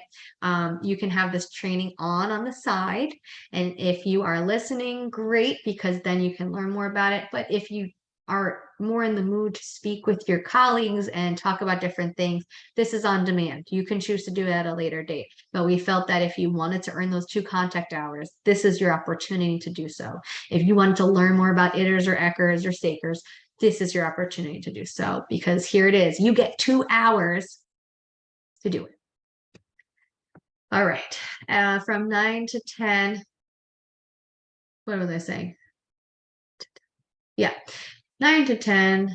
you can have this training on the side. And if you are listening, great, because then you can learn more about it. But if you are more in the mood to speak with your colleagues and talk about different things, this is on demand. You can choose to do it at a later date. But we felt that if you wanted to earn those 2 contact hours, this is your opportunity to do so. If you wanted to learn more about itters or eckers or stakers, this is your opportunity to do so, because here it is. You get 2 hours to do it. All right. From 9 to 10. What was I saying? Yeah. 9 to 10,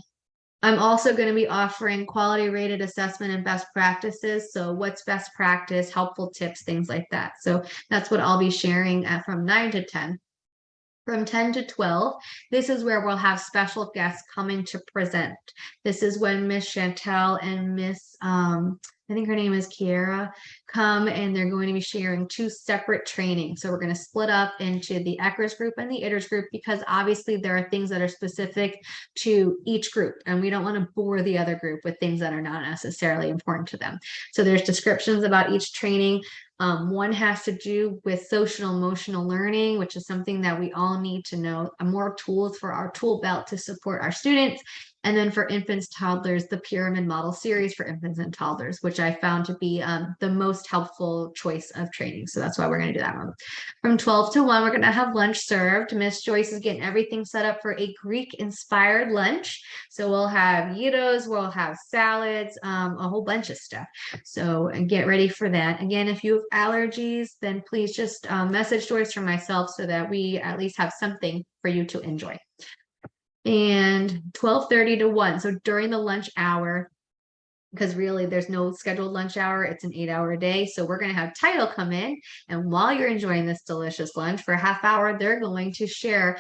I'm also going to be offering quality rated assessment and best practices. So what's best practice, helpful tips, things like that. So that's what I'll be sharing from 9 to 10. From 10 to 12, this is where we'll have special guests coming to present. This is when Miss Chantel and Miss, I think her name is Kiera, come, and they're going to be sharing 2 separate trainings. So we're going to split up into the Eckers group and the Itters group, because obviously there are things that are specific to each group, and we don't want to bore the other group with things that are not necessarily important to them. So there's descriptions about each training. One has to do with social emotional learning, which is something that we all need to know, more tools for our tool belt to support our students. And then for infants, toddlers, the pyramid model series for infants and toddlers, which I found to be the most helpful choice of training. So that's why we're going to do that one. From 12 to 1, we're going to have lunch served. Miss Joyce is getting everything set up for a Greek-inspired lunch. So we'll have gyros, we'll have salads, a whole bunch of stuff. So get ready for that. Again, if you have allergies, then please just message Joyce or myself so that we at least have something for you to enjoy. And 12:30 to 1. So during the lunch hour, because really there's no scheduled lunch hour, it's an 8-hour day. So we're going to have Title come in, and while you're enjoying this delicious lunch for a half hour, they're going to share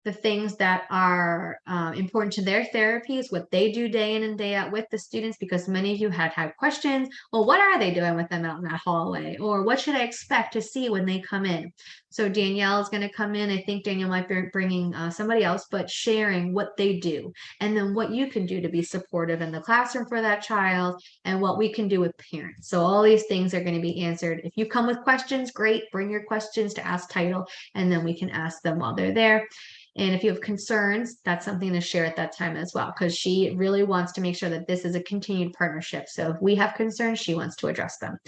the things that are important to their therapies, what they do day in and day out with the students, because many of you had questions. Well, what are they doing with them out in that hallway? Or what should I expect to see when they come in? So Danielle is going to come in. I think Danielle might be bringing somebody else, but sharing what they do, and then what you can do to be supportive in the classroom for that child, and what we can do with parents. So all these things are going to be answered. If you come with questions, great, bring your questions to Ask Title, and then we can ask them while they're there. And if you have concerns, that's something to share at that time as well, because she really wants to make sure that this is a continued partnership. So if we have concerns, she wants to address them.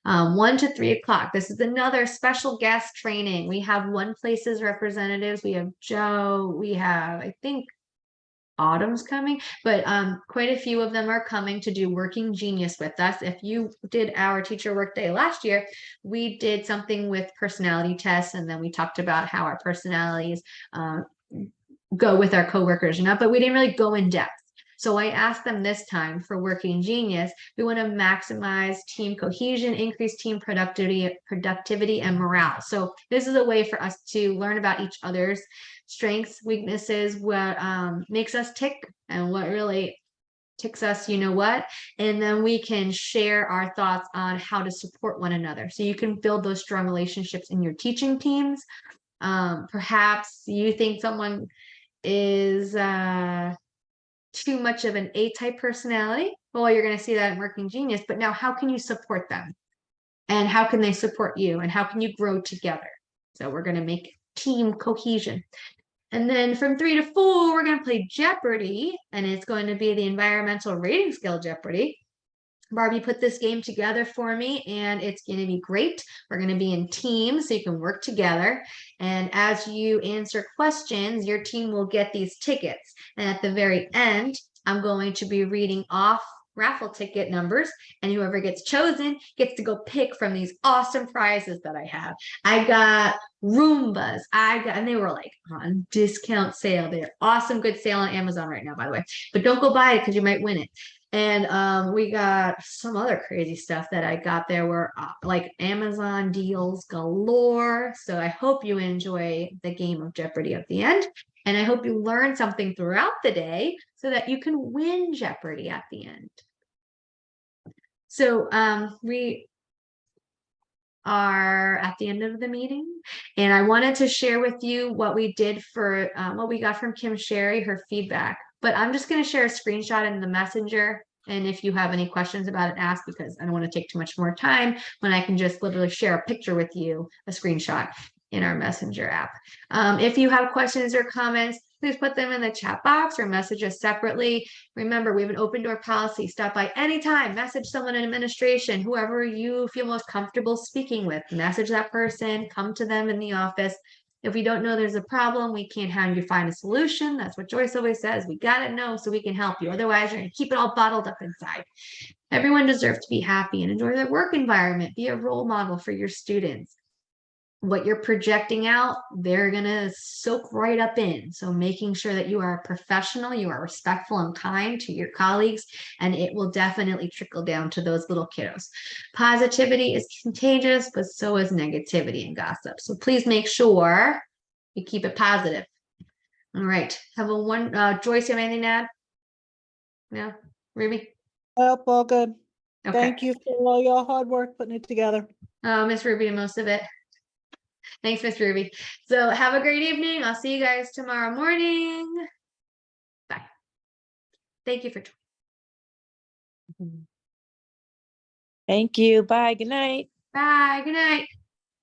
1 to 3 o'clock. This is another special guest training. We have One Places representatives. We have Joe. We have, I think, Autumn's coming, but quite a few of them are coming to do Working Genius with us. If you did our teacher work day last year, we did something with personality tests, and then we talked about how our personalities go with our coworkers, but we didn't really go in depth. So I asked them this time for Working Genius, we want to maximize team cohesion, increase team productivity, and morale. So this is a way for us to learn about each other's strengths, weaknesses, what makes us tick, and what really ticks us, and then we can share our thoughts on how to support one another. So you can build those strong relationships in your teaching teams. Perhaps you think someone is too much of an A-type personality. Well, you're going to see that in Working Genius, but now how can you support them? And how can they support you? And how can you grow together? So we're going to make team cohesion. And then from 3 to 4, we're going to play Jeopardy, and it's going to be the environmental rating skill Jeopardy. Barbie put this game together for me, and it's going to be great. We're going to be in teams so you can work together. And as you answer questions, your team will get these tickets. And at the very end, I'm going to be reading off raffle ticket numbers, and whoever gets chosen gets to go pick from these awesome prizes that I have. I got Roombas. And they were like on discount sale. They're awesome, good sale on Amazon right now, by the way. But don't go buy it because you might win it. And we got some other crazy stuff that I got. There were like Amazon deals galore. So I hope you enjoy the game of Jeopardy at the end. And I hope you learn something throughout the day so that you can win Jeopardy at the end. So we are at the end of the meeting, and I wanted to share with you what we did for what we got from Kim Sherry, her feedback. But I'm just going to share a screenshot in the messenger. And if you have any questions about it, ask, because I don't want to take too much more time when I can just literally share a picture with you, a screenshot in our messenger app. If you have questions or comments, please put them in the chat box or message us separately. Remember, we have an open door policy. Stop by anytime, message someone in administration, whoever you feel most comfortable speaking with, message that person, come to them in the office. If we don't know there's a problem, we can't have you find a solution. That's what Joyce always says. We got to know so we can help you. Otherwise, you're going to keep it all bottled up inside. Everyone deserves to be happy and enjoy their work environment. Be a role model for your students. What you're projecting out, they're gonna soak right up in. So making sure that you are a professional, you are respectful and kind to your colleagues, and it will definitely trickle down to those little kiddos. Positivity is contagious, but so is negativity and gossip. So please make sure you keep it positive. All right. Have a one, Joyce, you have anything to add? No? Ruby? Well, all good. Okay. Thank you for all your hard work putting it together. Miss Ruby, most of it. Thanks, Miss Ruby. So have a great evening. I'll see you guys tomorrow morning. Bye. Thank you for joining. Thank you. Bye. Good night. Bye. Good night.